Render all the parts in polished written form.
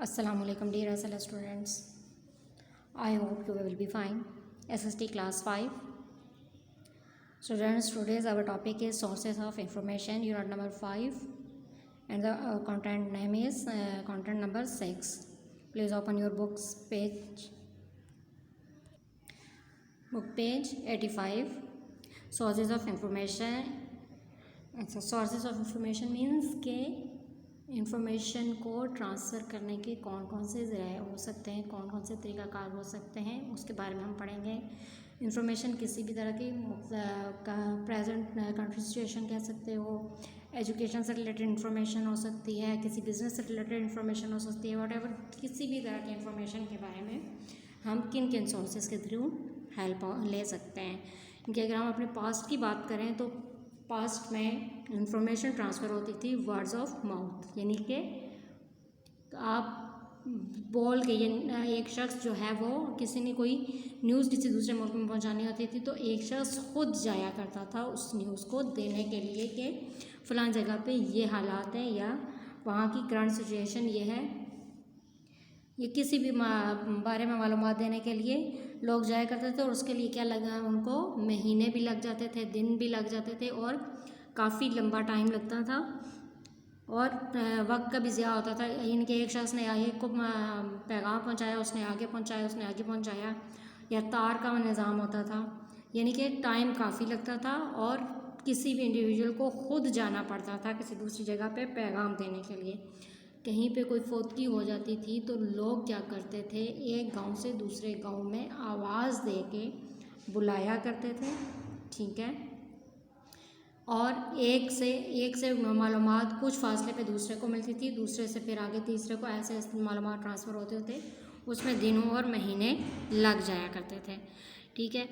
Assalamualaikum dear SL students. I hope you will be fine. SST class 5. Students, today's our topic is sources of information, unit number 5, and the content name is content number 6. Please open your book page 85. Sources of information. Sources of information means के information को transfer करने के कौन कौन से ज़राए हो सकते हैं, कौन कौन से तरीक़ाकार हो सकते हैं, उसके बारे में हम पढ़ेंगे। इंफॉर्मेशन किसी भी तरह की प्रेजेंट कंट्री सिचुएशन कह सकते हो, एजुकेशन से रिलेटेड इंफॉर्मेशन हो सकती है, किसी बिज़नेस से रिलेटेड इंफॉर्मेशन हो सकती है, व्हाटएवर किसी भी तरह की इंफॉर्मेशन के बारे में हम किन किन सोर्सेज के थ्रू हेल्प ले सकते हैं। क्योंकि अगर हम अपने पास्ट की बात करें तो पास्ट में इंफॉर्मेशन ट्रांसफ़र होती थी वर्ड्स ऑफ माउथ, यानी कि आप बोल के एक शख्स जो है वो किसी ने कोई न्यूज़ किसी दूसरे मुल्क में पहुंचानी होती थी तो एक शख्स खुद जाया करता था उस न्यूज़ को देने के लिए कि फ़लाँ जगह पे ये हालात हैं या वहाँ की करंट सिचुएशन ये है। ये किसी भी बारे में मालूमात देने के लिए लोग जाया करते थे और उसके लिए क्या लगा, उनको महीने भी लग जाते थे, दिन भी लग जाते थे और काफ़ी लंबा टाइम लगता था और वक्त का भी ज़्यादा होता था। इनके एक शख्स ने एक को पैगाम पहुंचाया, उसने आगे पहुंचाया या तार का निज़ाम होता था, यानी कि टाइम काफ़ी लगता था और किसी भी इंडिविजुअल को ख़ुद जाना पड़ता था किसी दूसरी जगह पे पैगाम देने के लिए। कहीं पे कोई फौतगी हो जाती थी तो लोग क्या करते थे, एक गांव से दूसरे गांव में आवाज़ दे के बुलाया करते थे, ठीक है, और एक से मालूमात कुछ फासले पे दूसरे को मिलती थी, दूसरे से फिर आगे तीसरे को, ऐसे मालूमात ट्रांसफ़र होते होते उसमें दिनों और महीने लग जाया करते थे, ठीक है।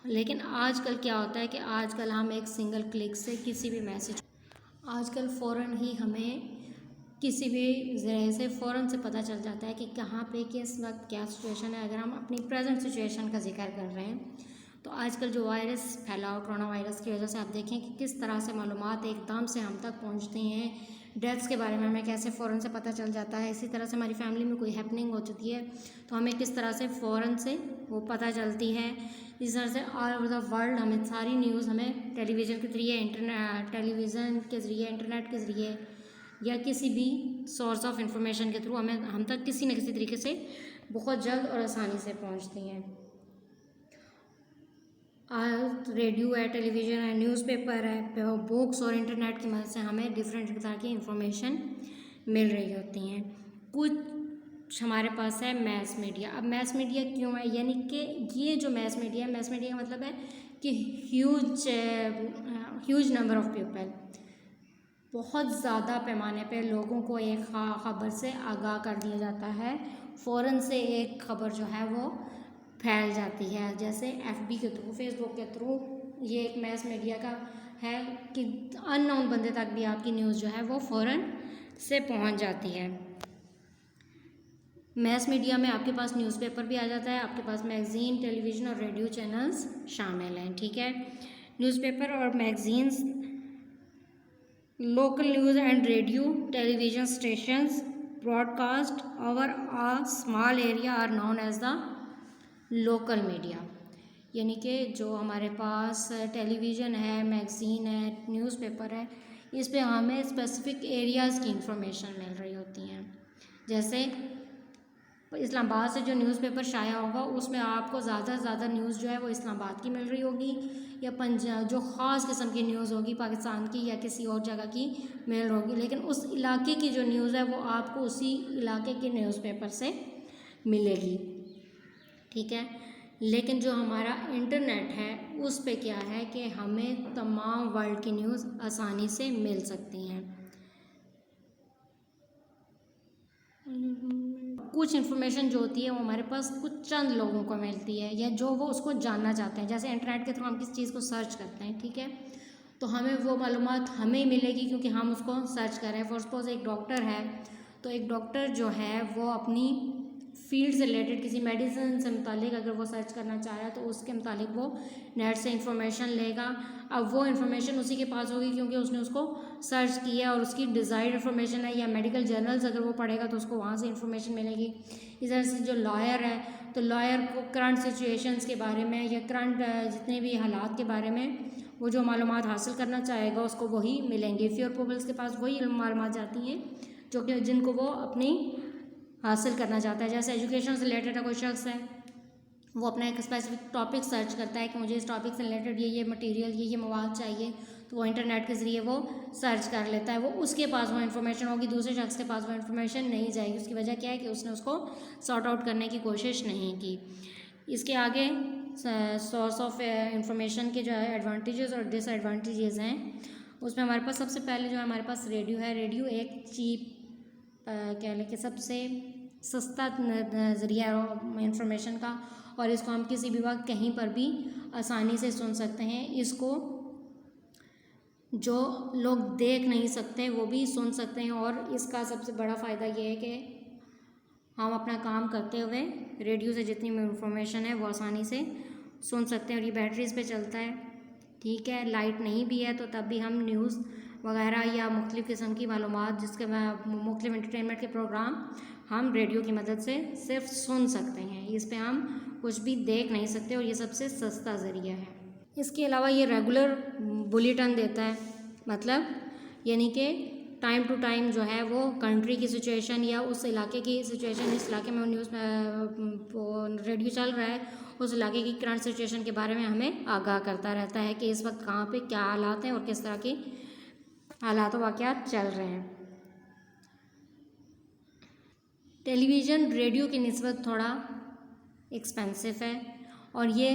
लेकिन आजकल क्या होता है कि आजकल हम एक सिंगल क्लिक से किसी भी मैसेज आजकल फ़ौरन ही हमें किसी भी ज़रिए से फ़ौरन से पता चल जाता है कि कहाँ पे किस वक्त क्या सिचुएशन है। अगर हम अपनी प्रेजेंट सिचुएशन का जिक्र कर रहे हैं तो आजकल जो वायरस फैला हो कोरोना वायरस की वजह से आप देखें कि किस तरह से मालूमात एकदम से हम तक पहुँचती हैं। डेथ्स के बारे में हमें कैसे फ़ौरन से पता चल जाता है। इसी तरह से हमारी फैमिली में कोई हैपनिंग हो चुकी है तो हमें किस तरह से फ़ौरन से वो पता चलती है। इस तरह से ऑल ओवर द वर्ल्ड हमें सारी न्यूज़ हमें टेलीविज़न के ज़रिए इंटरनेट के ज़रिए या किसी भी सोर्स ऑफ इंफॉर्मेशन के थ्रू हम तक किसी न किसी तरीके से बहुत जल्द और आसानी से पहुंचती हैं। रेडियो है, टेलीविज़न है, न्यूज़पेपर है, बुक्स और इंटरनेट की मदद से हमें डिफरेंट तरह की इंफॉर्मेशन मिल रही होती हैं। कुछ हमारे पास है मैस मीडिया। अब मैस मीडिया क्यों है, यानी कि ये जो मैस मीडिया का मतलब है कि ह्यूज नंबर ऑफ पीपल, बहुत ज़्यादा पैमाने पे लोगों को एक ख़बर से आगाह कर दिया जाता है। फ़ौरन से एक ख़बर जो है वो फैल जाती है, जैसे एफबी के थ्रू, फेसबुक के थ्रू। ये एक मैस मीडिया का है कि अननोन बंदे तक भी आपकी न्यूज़ जो है वो फ़ौरन से पहुंच जाती है। मैस मीडिया में आपके पास न्यूज़पेपर भी आ जाता है, आपके पास मैगज़ीन, टेलीविज़न और रेडियो चैनल्स शामिल हैं, ठीक है। न्यूज़पेपर और magazines, local news and radio television stations broadcast over a small area are known as the local media। यानी कि जो हमारे पास टेलीविज़न है, मैगज़ीन है, न्यूज़पेपर है, इस पे हमें स्पेसिफिक एरियाज़ की इंफॉर्मेशन मिल रही होती हैं। जैसे इस्लामाबाद से जो न्यूज़पेपर शाया होगा उसमें आपको ज़्यादा से ज़्यादा न्यूज़ जो है वो इस्लामाबाद की मिल रही होगी, या पंजाब जो ख़ास किस्म की न्यूज़ होगी पाकिस्तान की या किसी और जगह की मिल रही होगी। लेकिन उस इलाके की जो न्यूज़ है वो आपको उसी इलाके के न्यूज़पेपर से मिलेगी, ठीक है। लेकिन जो हमारा इंटरनेट है उस पे क्या है कि हमें तमाम वर्ल्ड की न्यूज़ आसानी से मिल सकती हैं। कुछ इन्फॉर्मेशन जो होती है वो हमारे पास कुछ चंद लोगों को मिलती है या जो वो उसको जानना चाहते हैं। जैसे इंटरनेट के थ्रू हम किसी चीज़ को सर्च करते हैं, ठीक है, तो हमें वो मालूमात हमें ही मिलेगी क्योंकि हम उसको सर्च कर रहे हैं। फॉर सपोज एक डॉक्टर है तो एक डॉक्टर जो है वो अपनी फील्ड से रिलेटेड किसी मेडिसिन से मुतालिक अगर वो सर्च करना चाह रहा है तो उसके मुतालिक वो नेट से इंफॉर्मेशन लेगा। अब वो इन्फॉर्मेशन उसी के पास होगी क्योंकि उसने उसको सर्च किया और उसकी डिज़ायर्ड इन्फॉर्मेशन है, या मेडिकल जर्नल्स अगर वो पढ़ेगा तो उसको वहाँ से इन्फॉर्मेशन मिलेगी। इस तरह से जो लॉयर है तो लॉयर को करंट सिचुएशंस के बारे में या करंट जितने भी हालात के बारे में वो जो मालूमात हासिल करना चाहेगा उसको वही मिलेंगे। फी और पीपल्स के पास वही मालूमात जाती हैं जो कि जिनको वो अपनी हासिल करना चाहता है। जैसे एजुकेशन से रिलेटेड कोई शख्स है, वो अपना एक स्पेसिफिक टॉपिक सर्च करता है कि मुझे इस टॉपिक से रिलेटेड ये मटेरियल ये मवाद चाहिए, तो वो इंटरनेट के ज़रिए वो सर्च कर लेता है। वो उसके पास वो इन्फॉर्मेशन होगी, दूसरे शख्स के पास वो इन्फॉर्मेशन नहीं जाएगी। उसकी वजह क्या है कि उसने उसको सॉर्ट आउट करने की कोशिश नहीं की। इसके आगे सोर्स ऑफ इंफॉर्मेशन के जो है एडवांटेजेस और डिसएडवांटेजेस हैं, उसमें हमारे पास सबसे पहले जो है हमारे पास रेडियो है। रेडियो एक चीप कह लें कि सबसे सस्ता ज़रिया इंफॉर्मेशन का, और इसको हम किसी भी वक्त कहीं पर भी आसानी से सुन सकते हैं। इसको जो लोग देख नहीं सकते वो भी सुन सकते हैं, और इसका सबसे बड़ा फ़ायदा ये है कि हम अपना काम करते हुए रेडियो से जितनी इंफॉर्मेशन है वो आसानी से सुन सकते हैं। और ये बैटरीज़ पे चलता है, ठीक है। लाइट नहीं भी है तो तब भी हम न्यूज़ वगैरह या मुख्तलिफ़ किस्म की मालूमात, जिसके मुख्तलिफ़ एंटरटेनमेंट के प्रोग्राम हम रेडियो की मदद से सिर्फ सुन सकते हैं। इस पे हम कुछ भी देख नहीं सकते और ये सबसे सस्ता ज़रिया है। इसके अलावा ये रेगुलर बुलेटिन देता है, मतलब यानी कि टाइम टू टाइम जो है वो कंट्री की सिचुएशन या उस इलाके की सिचुएशन, जिस इलाके में न्यूज़ रेडियो चल रहा है उस इलाके की करंट सिचुएशन के बारे में हमें आगाह करता रहता है कि इस वक्त कहाँ पे क्या हालात हैं और किस तरह के हालात वाक़यात चल रहे हैं। टेलीविज़न रेडियो की निस्बत थोड़ा एक्सपेंसिव है और ये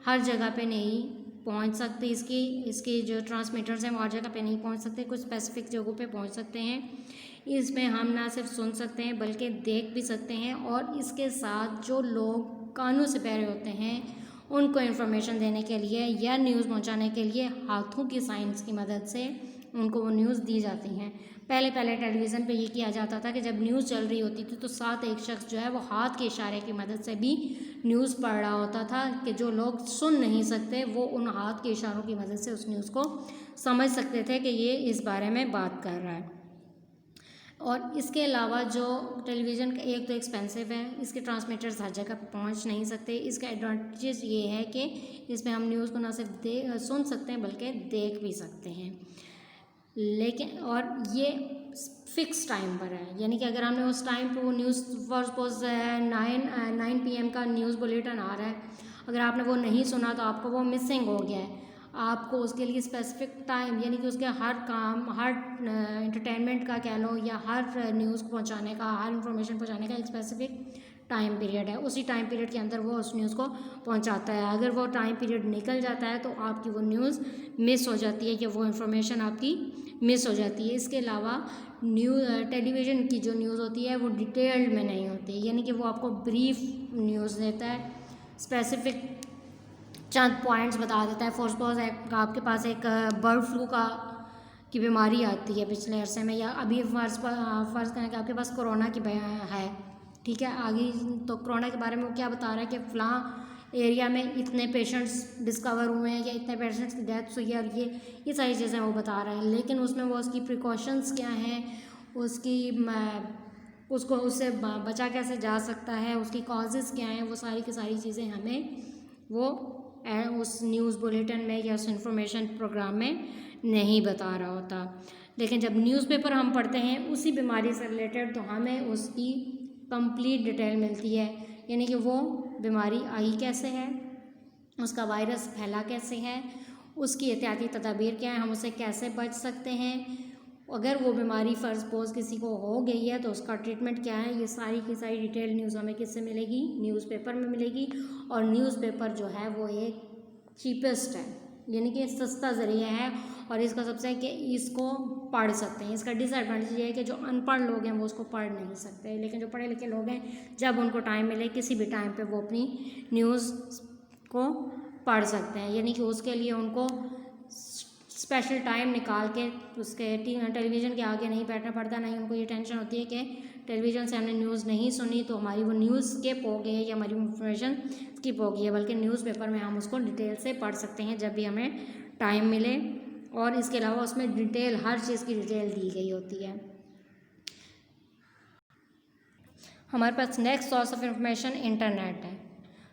हर जगह पे नहीं पहुंच सकते। इसकी जो ट्रांसमीटर्स हैं वो हर जगह पे नहीं पहुंच सकते, कुछ स्पेसिफिक जगहों पे पहुंच सकते हैं। इसमें हम ना सिर्फ सुन सकते हैं बल्कि देख भी सकते हैं, और इसके साथ जो लोग कानों से पहरे होते हैं उनको इन्फॉर्मेशन देने के लिए या न्यूज़ पहुंचाने के लिए हाथों की साइंस की मदद से उनको वो न्यूज़ दी जाती हैं। पहले टेलीविज़न पे ये किया जाता था कि जब न्यूज़ चल रही होती थी तो साथ एक शख्स जो है वो हाथ के इशारे की मदद से भी न्यूज़ पढ़ रहा होता था कि जो लोग सुन नहीं सकते वो उन हाथ के इशारों की मदद से उस न्यूज़ को समझ सकते थे कि ये इस बारे में बात कर रहा है। और इसके अलावा जो टेलीविज़न का एक तो एक्सपेंसिव है, इसके ट्रांसमीटर्स हर जगह पहुंच नहीं सकते। इसका एडवांटेज ये है कि इसमें हम न्यूज़ को ना सिर्फ सुन सकते हैं बल्कि देख भी सकते हैं, लेकिन और ये फिक्स टाइम पर है, यानी कि अगर हमने उस टाइम पर वो न्यूज़ फॉर सपोज 9 PM का न्यूज़ बुलेटिन आ रहा है, अगर आपने वो नहीं सुना तो आपको वो मिसिंग हो गया है। आपको उसके लिए स्पेसिफिक टाइम, यानी कि उसके हर काम, हर एंटरटेनमेंट का कह लो या हर न्यूज़ को पहुंचाने का, हर इंफॉर्मेशन पहुंचाने का एक स्पेसिफिक टाइम पीरियड है। उसी टाइम पीरियड के अंदर वो उस न्यूज़ को पहुंचाता है। अगर वो टाइम पीरियड निकल जाता है तो आपकी वो न्यूज़ मिस हो जाती है, कि वो इन्फॉर्मेशन आपकी मिस हो जाती है। इसके अलावा टेलीविज़न की जो न्यूज़ होती है वो डिटेल्ड में नहीं होती, यानी कि वो आपको ब्रीफ न्यूज़ देता है, स्पेसिफिक चंद पॉइंट्स बता देता है। फॉर सपोज आपके पास एक बर्ड फ्लू की बीमारी आती है पिछले अरसे में, या अभी फ़र्ज़ करें कि आपके पास कोरोना की है, ठीक है। आगे तो कोरोना के बारे में वो क्या बता रहा है कि फ़लाँ एरिया में इतने पेशेंट्स डिस्कवर हुए हैं या इतने पेशेंट्स की डेथ हुई है, और ये सारी चीज़ें वो बता रहा है। लेकिन उसमें वो उसकी प्रिकॉशंस क्या हैं, उससे बचा कैसे जा सकता है, उसकी कॉजेज़ क्या हैं, वो सारी की सारी चीज़ें हमें वो उस न्यूज़ बुलेटिन में या उस इंफॉर्मेशन प्रोग्राम में नहीं बता रहा होता। लेकिन जब न्यूज़पेपर हम पढ़ते हैं उसी बीमारी से रिलेटेड, तो हमें उसकी कंप्लीट डिटेल मिलती है, यानी कि वो बीमारी आई कैसे है, उसका वायरस फैला कैसे है, उसकी एहतियाती तदाबीर क्या है, हम उससे कैसे बच सकते हैं, अगर वो बीमारी फ़र्ज़ सपोज किसी को हो गई है तो उसका ट्रीटमेंट क्या है। ये सारी की सारी डिटेल न्यूज़ हमें किससे मिलेगी, न्यूज़पेपर में मिलेगी। और न्यूज़पेपर जो है वो एक चीपेस्ट है, यानी कि सस्ता ज़रिया है, और इसका सबसे कि इसको पढ़ सकते हैं। इसका डिसएडवांटेज ये है कि जो अनपढ़ लोग हैं वो उसको पढ़ नहीं सकते, लेकिन जो पढ़े लिखे लोग हैं जब उनको टाइम मिले किसी भी टाइम पे वो अपनी न्यूज़ को पढ़ सकते हैं, यानी कि उसके लिए उनको स्पेशल टाइम निकाल के उसके टेलीविज़न के आगे नहीं बैठना पड़ता, नहीं उनको ये टेंशन होती है कि टेलीविज़न से हमने न्यूज़ नहीं सुनी तो हमारी वो न्यूज़ स्किप हो गई है या हमारी इन्फॉर्मेशन स्किप हो गई है, बल्कि न्यूज़पेपर में हम उसको डिटेल से पढ़ सकते हैं जब भी हमें टाइम मिले। और इसके अलावा उसमें डिटेल, हर चीज़ की डिटेल दी गई होती है। हमारे पास next source of information internet है।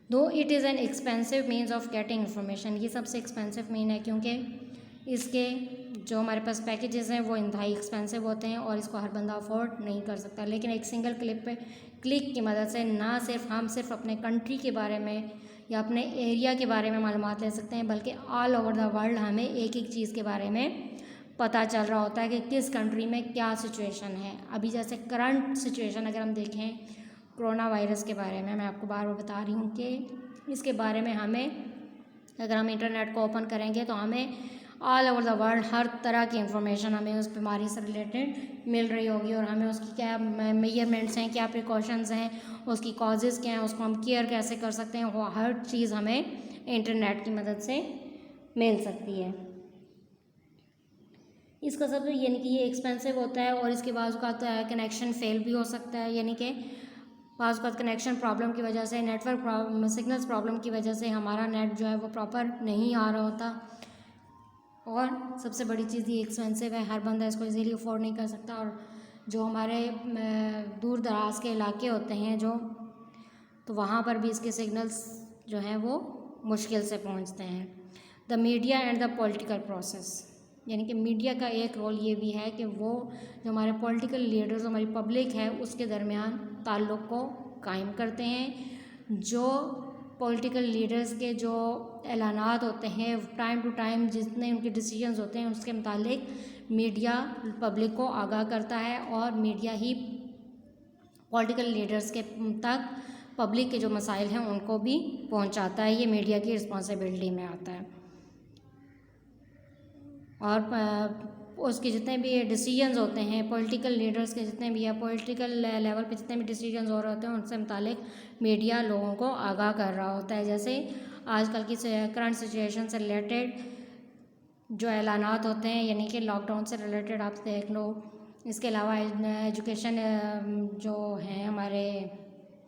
Though it is an expensive means of getting information, ये सबसे एक्सपेंसिव मीन है क्योंकि इसके जो हमारे पास पैकेजेस हैं वो इंतहाई एक्सपेंसिव होते हैं और इसको हर बंदा अफोर्ड नहीं कर सकता। लेकिन एक सिंगल क्लिक की मदद से ना सिर्फ हम अपने कंट्री के बारे में या अपने एरिया के बारे में मालूमात ले सकते हैं, बल्कि ऑल ओवर द वर्ल्ड हमें एक एक चीज़ के बारे में पता चल रहा होता है कि किस कंट्री में क्या सिचुएशन है। अभी जैसे करंट सिचुएशन अगर हम देखें कोरोना वायरस के बारे में, मैं आपको बार बार बता रही हूँ कि इसके बारे में हमें, अगर हम इंटरनेट को ओपन करेंगे तो हमें ऑल ओवर द वर्ल्ड हर तरह की इंफॉर्मेशन हमें उस बीमारी से रिलेटेड मिल रही होगी और हमें उसकी क्या मेजरमेंट्स हैं, क्या प्रिकॉशंस हैं, उसकी कॉजेज़ क्या हैं, उसको हम केयर कैसे कर सकते हैं, वो हर चीज़ हमें इंटरनेट की मदद से मिल सकती है। इसका सब यानी कि ये एक्सपेंसिव होता है और इसके बाद उसका कनेक्शन फेल भी हो सकता है, यानी कि पास का कनेक्शन प्रॉब्लम की वजह से, नेटवर्क सिग्नल्स प्रॉब्लम की वजह से हमारा नेट जो है वो प्रॉपर नहीं आ रहा होता। और सबसे बड़ी चीज़ ये एक्सपेंसिव है, हर बंदा इसको इजीली अफोर्ड नहीं कर सकता। और जो हमारे दूर दराज के इलाके होते हैं तो वहाँ पर भी इसके सिग्नल्स जो हैं वो मुश्किल से पहुँचते हैं। The media and the political process, यानी कि मीडिया का एक रोल ये भी है कि वो जो हमारे पॉलिटिकल लीडर्स, हमारी पब्लिक है, उसके दरमियान ताल्लुक़ को कायम करते हैं। जो पॉलिटिकल लीडर्स के जो ऐलानात होते हैं टाइम टू टाइम, जितने उनके डिसीजंस होते हैं उसके मुतालिक मीडिया पब्लिक को आगाह करता है और मीडिया ही पॉलिटिकल लीडर्स के तक पब्लिक के जो मसाइल हैं उनको भी पहुंचाता है। ये मीडिया की रिस्पॉन्सिबिलिटी में आता है। और उसके जितने भी डिसीजंस होते हैं पॉलिटिकल लीडर्स के, जितने भी या पॉलिटिकल लेवल पे जितने भी डिसीजंस हो रहे होते हैं उनसे मुतालिक मीडिया लोगों को आगाह कर रहा होता है। जैसे आजकल की करंट सिचुएशन से रिलेटेड जो ऐलानात होते हैं, यानी कि लॉकडाउन से रिलेटेड आप देख लो। इसके अलावा एजुकेशन जो है हमारे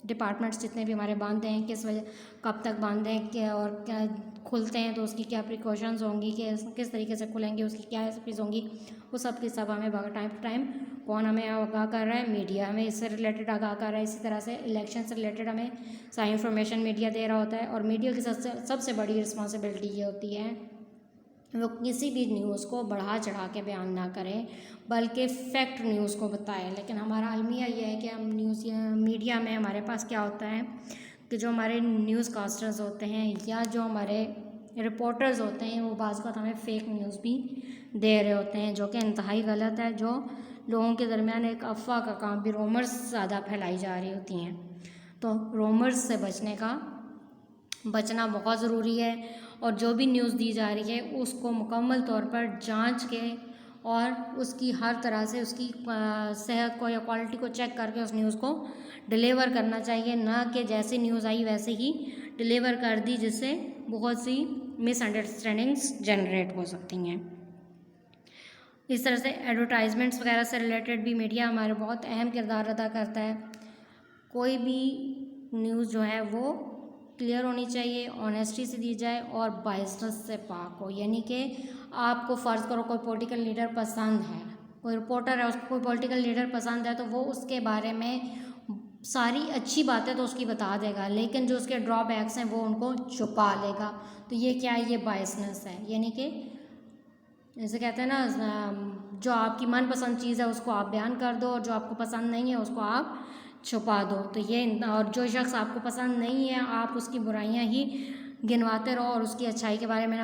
डिपार्टमेंट्स जितने भी हमारे बांधे हैं, किस वजह कब तक बांधे हैं, क्या और क्या खुलते हैं तो उसकी क्या प्रिकॉशंस होंगी, कि किस तरीके से खुलेंगे, उसकी क्या रेसिपीज़ होंगी, वो सब की सब हमें टाइम टू टाइम कौन हमें आगाह कर रहा है, मीडिया हमें इससे रिलेटेड आगाह कर रहा है। इसी तरह से इलेक्शन से रिलेटेड हमें सारी इन्फॉर्मेशन मीडिया दे रहा होता है। और मीडिया की सबसे बड़ी रिस्पॉन्सिबिलिटी ये होती है वो किसी भी न्यूज़ को बढ़ा चढ़ा के बयान ना करें, बल्कि फैक्ट न्यूज़ को बताएं। लेकिन हमारा अलमिया ये है कि हम मीडिया में हमारे पास क्या होता है कि जो हमारे न्यूज़ कास्टर्स होते हैं या जो हमारे रिपोर्टर्स होते हैं वो बाज़ बात हमें फ़ेक न्यूज़ भी दे रहे होते हैं, जो कि इंतहाई गलत है। जो लोगों के दरमियान एक अफवाह का काम भी, रोमर्स ज़्यादा फैलाई जा रही होती हैं, तो रोमर्स से बचना बहुत ज़रूरी है। और जो भी न्यूज़ दी जा रही है उसको मुकम्मल तौर पर जांच के और उसकी हर तरह से उसकी सेहत को या क्वालिटी को चेक करके उस न्यूज़ को डिलीवर करना चाहिए, ना कि जैसे न्यूज़ आई वैसे ही डिलीवर कर दी, जिससे बहुत सी मिसअंडरस्टैंडिंग्स जनरेट हो सकती हैं। इस तरह से एडवर्टाइजमेंट्स वगैरह से रिलेटेड भी मीडिया हमारे बहुत अहम किरदार अदा करता है। कोई भी न्यूज़ जो है वो क्लियर होनी चाहिए, ऑनेस्टी से दी जाए और बायसनेस से पाक हो। यानी कि आपको फ़र्ज़ करो कोई पॉलिटिकल लीडर पसंद है, कोई रिपोर्टर है उसको कोई पॉलिटिकल लीडर पसंद है, तो वो उसके बारे में सारी अच्छी बातें तो उसकी बता देगा, लेकिन जो उसके ड्रॉबैक्स हैं वो उनको छुपा लेगा। तो ये क्या है, ये बायसनेस है। यानी कि जैसे कहते हैं ना, जो आपकी मनपसंद चीज़ है उसको आप बयान कर दो और जो आपको पसंद नहीं है उसको आप छुपा दो। तो ये, और जो शख्स आपको पसंद नहीं है आप उसकी बुराइयां ही गिनवाते रहो और उसकी अच्छाई के बारे में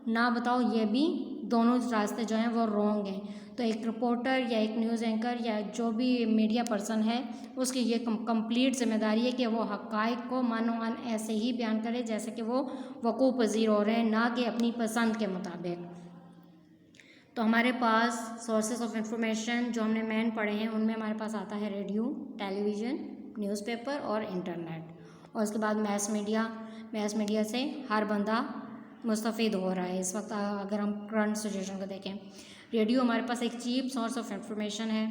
ना बताओ, ये भी दोनों रास्ते जो हैं वो रॉन्ग हैं। तो एक रिपोर्टर या एक न्यूज़ एंकर या जो भी मीडिया पर्सन है उसकी ये कंप्लीट जिम्मेदारी है कि वो हक़ाइक़ को मन ऐसे ही बयान करे जैसे कि वो वक़ूअ पज़ीर हो रहे हैं, ना कि अपनी पसंद के मुताबिक। तो हमारे पास सोर्सेस ऑफ इंफॉर्मेशन जो हमने मेन पढ़े हैं उनमें हमारे पास आता है रेडियो, टेलीविज़न, न्यूज़पेपर और इंटरनेट। और उसके बाद मैस मीडिया से हर बंदा मुस्तफ़ीद हो रहा है इस वक्त। अगर हम करंट सिचुएशन को देखें, रेडियो हमारे पास एक चीप सोर्स ऑफ इंफॉर्मेशन है,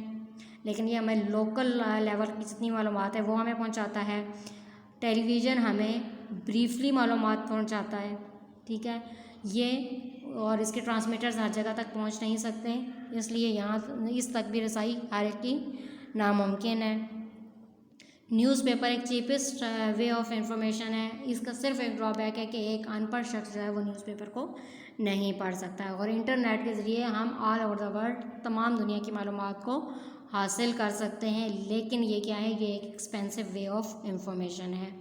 लेकिन ये हमें लोकल लेवल की जितनी मालूमात है वो हमें पहुंचाता है। टेलीविज़न हमें ब्रीफली मालूमात पहुंचाता है, ठीक है। ये और इसके ट्रांसमीटर्स हर जगह तक पहुंच नहीं सकते, इसलिए यहाँ इस तक भी रसाई हर एक की नामुमकिन है। न्यूज़पेपर एक चीपेस्ट वे ऑफ इंफॉर्मेशन है। इसका सिर्फ एक ड्रॉबैक है कि एक अनपढ़ शख्स जो है वो न्यूज़पेपर को नहीं पढ़ सकता है। और इंटरनेट के ज़रिए हम ऑल ओवर द वर्ल्ड तमाम दुनिया की मालूमात को हासिल कर सकते हैं, लेकिन ये क्या है, ये एक एक्सपेंसिव वे ऑफ इंफॉर्मेशन है।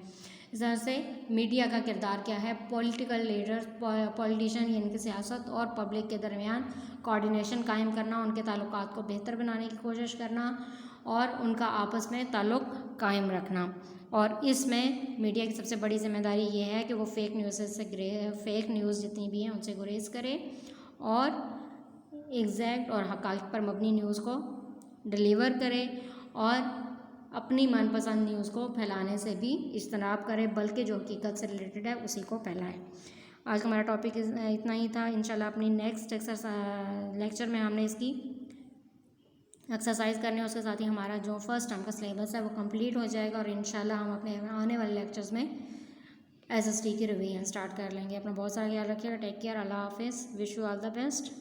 इस तरह से मीडिया का किरदार क्या है, पॉलिटिकल लीडर्स, पॉलिटिशियन यानी कि सियासत और पब्लिक के दरमियान कोऑर्डिनेशन कायम करना, उनके ताल्लुकात को बेहतर बनाने की कोशिश करना और उनका आपस में ताल्लुक़ कायम रखना। और इसमें मीडिया की सबसे बड़ी जिम्मेदारी ये है कि वो फेक न्यूज़ जितनी भी हैं उनसे गुरेज करे और एग्जैक्ट और हक़ाइक़ पर मबनी न्यूज़ को डिलीवर करे और अपनी मनपसंद न्यूज़ को फैलाने से भी इज्तनाब करे, बल्कि जो हकीकत से रिलेटेड है उसी को फैलाएं। आज का हमारा टॉपिक इतना ही था। इंशाल्लाह अपनी नेक्स्ट लेक्चर में हमने इसकी एक्सरसाइज करने, उसके साथ ही हमारा जो फर्स्ट टर्म का सिलेबस है वो कंप्लीट हो जाएगा और इंशाल्लाह हम अपने आने वाले लेक्चर्स में SST की रिवीजन स्टार्ट कर लेंगे। अपना बहुत सारा ख्याल रखिएगा। Take care. अल्लाह हाफिज़। Wish you all the best.